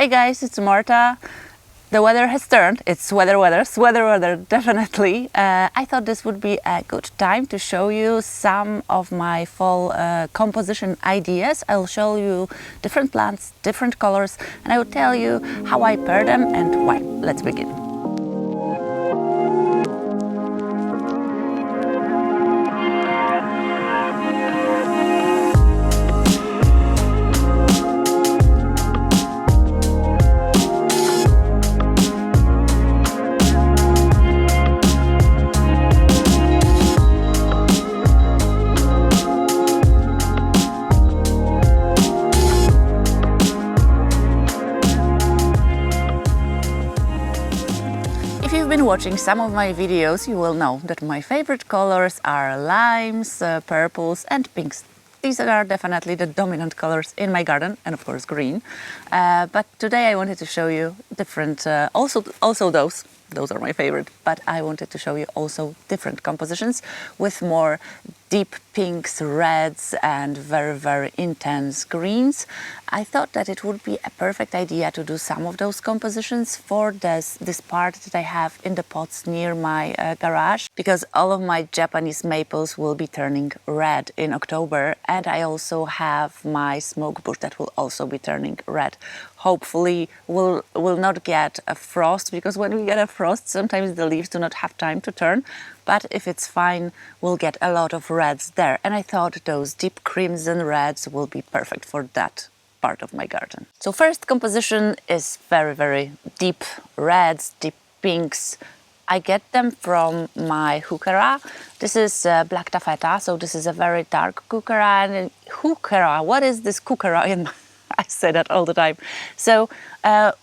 Hey guys, it's Marta. The weather has turned. It's sweater definitely. I thought this would be a good time to show you some of my fall composition ideas. I'll show you different plants, different colors, and I will tell you how I pair them and why. Let's begin. If you've been watching some of my videos, you will know that my favorite colors are limes, purples and pinks. These are definitely the dominant colors in my garden, and of course green. But today I wanted to show you different, also those are my favorite, but I wanted to show you also different compositions with more deep pinks, reds and very intense greens. I thought that it would be a perfect idea to do some of those compositions for this part that I have in the pots near my garage, because all of my Japanese maples will be turning red in October, and I also have my smoke bush that will also be turning red. Hopefully we'll not get a frost, because when we get a frost sometimes the leaves do not have time to turn, but if it's fine we'll get a lot of reds there, and I thought those deep crimson reds will be perfect for that part of my garden. So first composition is very deep reds, deep pinks. I get them from my heuchera. This is black taffeta, so this is a very dark heuchera. And heuchera, what is this heuchera in my I say that all the time. So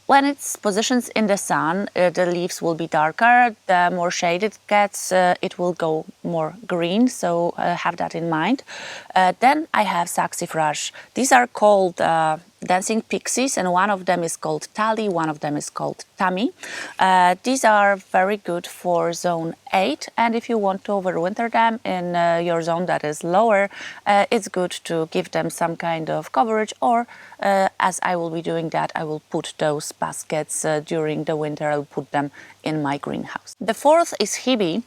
when it's positioned in the sun, the leaves will be darker. The more shade it gets, it will go more green. So have that in mind. Then I have saxifrage. These are called Dancing Pixies, and one of them is called Tali, one of them is called Tami. These are very good for zone 8, and if you want to overwinter them in your zone that is lower, it's good to give them some kind of coverage, or as I will be doing that, I will put those baskets during the winter, I'll put them in my greenhouse. The fourth is hebe.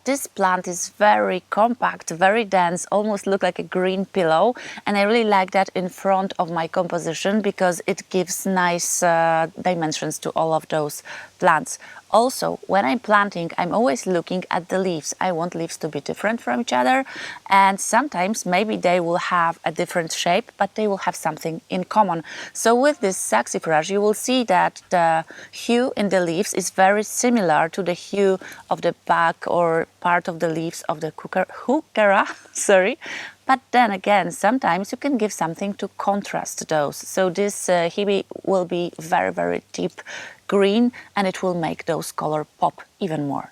This plant is very compact, very dense, almost look like a green pillow, and I really like that in front of my composition because it gives nice dimensions to all of those plants. Also, when I'm planting, I'm always looking at the leaves. I want leaves to be different from each other, and sometimes maybe they will have a different shape, but they will have something in common. So with this saxifrage, you will see that the hue in the leaves is very similar to the hue of the back or part of the leaves of the heuchera, sorry. But then again, sometimes you can give something to contrast those. So this hebe will be very deep green, and it will make those color pop even more.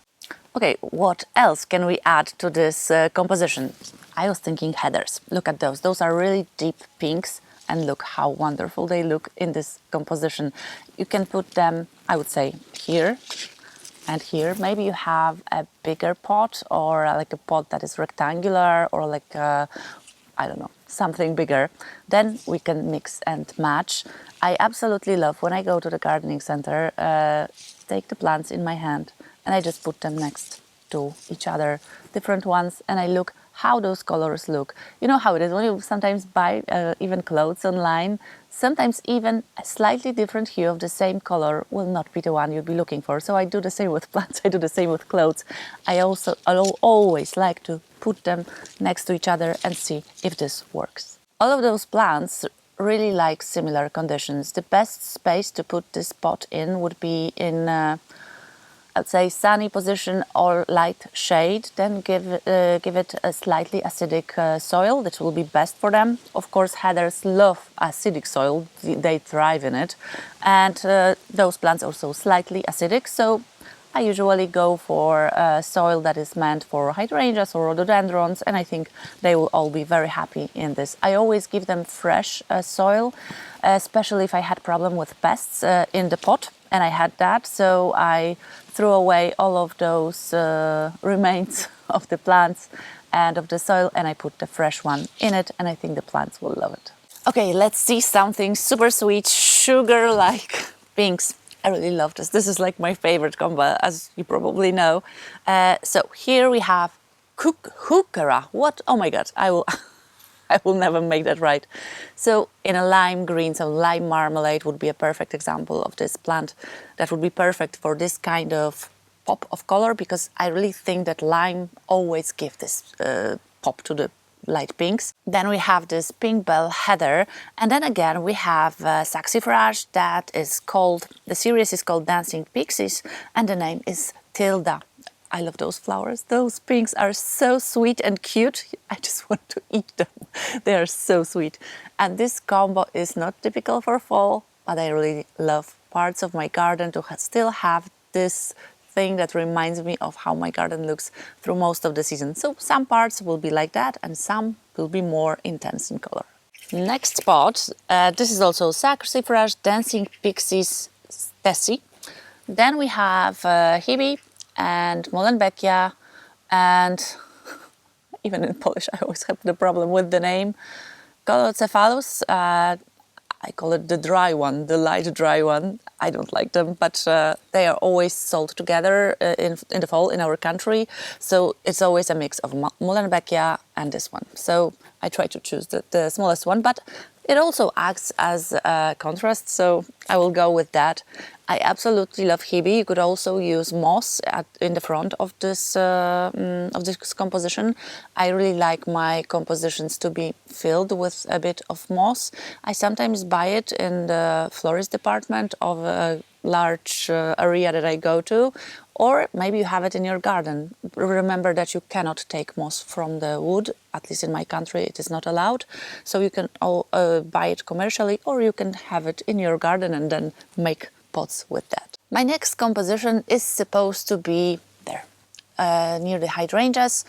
Okay, what else can we add to this composition? I was thinking heathers. Look at those. Those are really deep pinks, and look how wonderful they look in this composition. You can put them, I would say, here and here. Maybe you have a bigger pot, or like a pot that is rectangular, or like I don't know, something bigger. Then we can mix and match. I absolutely love when I go to the gardening center, take the plants in my hand and I just put them next to each other, different ones, and I look how those colors look. You know how it is when you sometimes buy even clothes online, sometimes even a slightly different hue of the same color will not be the one you'll be looking for. So I do the same with plants, I do the same with clothes. I always like to put them next to each other and see if this works. All of those plants really like similar conditions. The best space to put this pot in would be in I'd say sunny position or light shade. Then give it a slightly acidic soil. That will be best for them. Of course, heathers love acidic soil, they thrive in it, and those plants also slightly acidic. So I usually go for soil that is meant for hydrangeas or rhododendrons, and I think they will all be very happy in this. I always give them fresh soil, especially if I had problem with pests in the pot, and I had that, so I threw away all of those remains of the plants and of the soil, and I put the fresh one in it, and I think the plants will love it. Okay, let's see something super sweet, sugar-like pinks. I really love this. This is like my favorite combo, as you probably know. So here we have heuchera. What? Oh my God, I will, I will never make that right. So in a lime green, so lime marmalade would be a perfect example of this plant. That would be perfect for this kind of pop of color, because I really think that lime always gives this pop to the light pinks. Then we have this pink bell heather, and then again we have saxifrage that is called, the series is called Dancing Pixies, and the name is Tilda. I love those flowers. Those pinks are so sweet and cute. I just want to eat them. They are so sweet. And this combo is not typical for fall, but I really love parts of my garden to still have this thing that reminds me of how my garden looks through most of the season. So some parts will be like that and some will be more intense in color. Next spot, this is also saxifrage, Dancing Pixies, Tessie. Then we have hebe and muhlenbeckia, and even in Polish I always have the problem with the name, Colocephalus. I call it the dry one, the light dry one. I don't like them, but they are always sold together in the fall in our country. So it's always a mix of muhlenbeckia and this one. So I try to choose the smallest one, but it also acts as a contrast, so I will go with that. I absolutely love hebe. You could also use moss in the front of this composition. I really like my compositions to be filled with a bit of moss. I sometimes buy it in the florist department of a large area that I go to, or maybe you have it in your garden. Remember that you cannot take moss from the wood, at least in my country it is not allowed. So you can buy it commercially, or you can have it in your garden and then make pots with that. My next composition is supposed to be there, near the hydrangeas.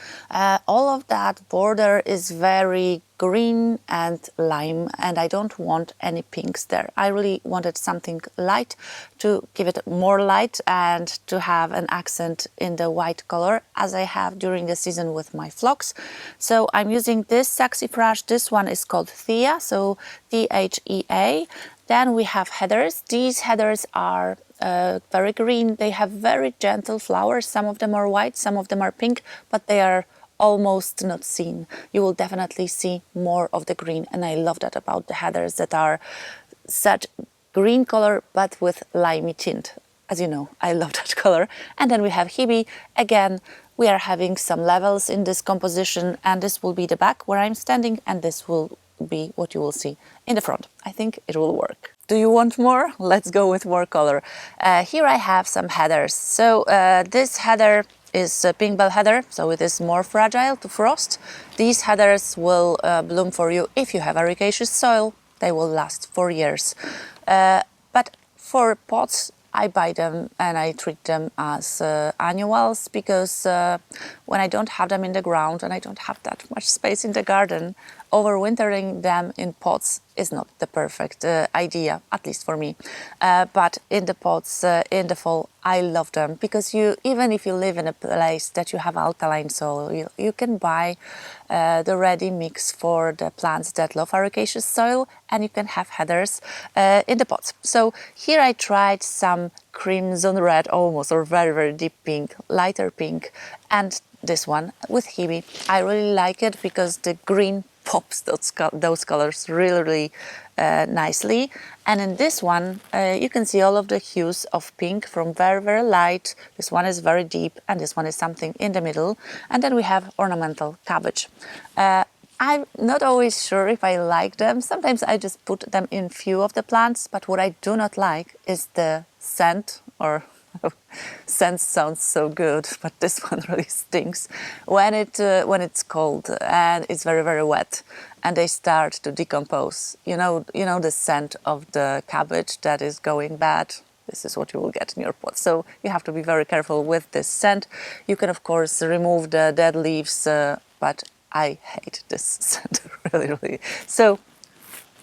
All of that border is very green and lime, and I don't want any pinks there. I really wanted something light to give it more light and to have an accent in the white color, as I have during the season with my phlox. So I'm using this saxifrage. This one is called Thea, so Thea. Then we have heathers. These heathers are very green. They have very gentle flowers. Some of them are white, some of them are pink, but they are almost not seen. You will definitely see more of the green, and I love that about the heathers, that are such green color but with limey tint. As you know, I love that color. And then we have hebe. Again, we are having some levels in this composition, and this will be the back where I'm standing, and this will be what you will see in the front. I think it will work. Do you want more? Let's go with more color. Here I have some heathers. So this heather is a pink bell heather, so it is more fragile to frost. These heathers will bloom for you if you have ericaceous soil. They will last for years. But for pots, I buy them and I treat them as annuals, because when I don't have them in the ground and I don't have that much space in the garden, overwintering them in pots is not the perfect idea, at least for me. But in the pots in the fall, I love them, because even if you live in a place that you have alkaline soil, you can buy the ready mix for the plants that love ericaceous soil, and you can have heathers in the pots. So here I tried some crimson red almost, or very, very deep pink, lighter pink, and this one with hebe. I really like it because the green pops those colors really, really nicely. And in this one, you can see all of the hues of pink, from very, very light. This one is very deep, and this one is something in the middle. And then we have ornamental cabbage. I'm not always sure if I like them. Sometimes I just put them in few of the plants, but what I do not like is the scent, or scent sounds so good, but this one really stinks when it's cold and it's very, very wet and they start to decompose. You know the scent of the cabbage that is going bad. This is what you will get in your pot. So you have to be very careful with this scent. You can of course remove the dead leaves, but I hate this scent really, really. So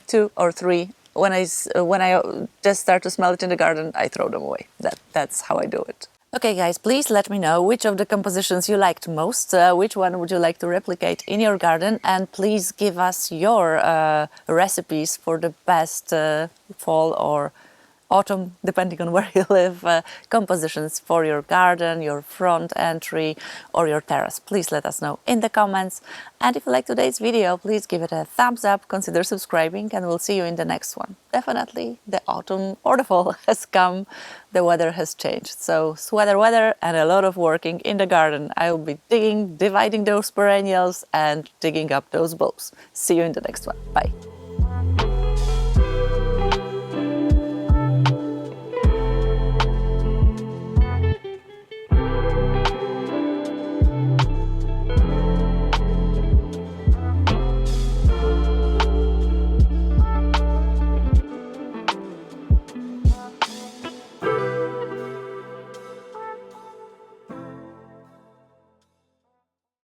2 or 3. When I just start to smell it in the garden, I throw them away. That's how I do it. Okay guys, please let me know which of the compositions you liked most, which one would you like to replicate in your garden, and please give us your recipes for the best fall or autumn, depending on where you live, compositions for your garden, your front entry or your terrace. Please let us know in the comments. And if you like today's video, please give it a thumbs up, consider subscribing, and we'll see you in the next one. Definitely the autumn or the fall has come, the weather has changed. So sweater weather and a lot of working in the garden. I will be digging, dividing those perennials and digging up those bulbs. See you in the next one. Bye.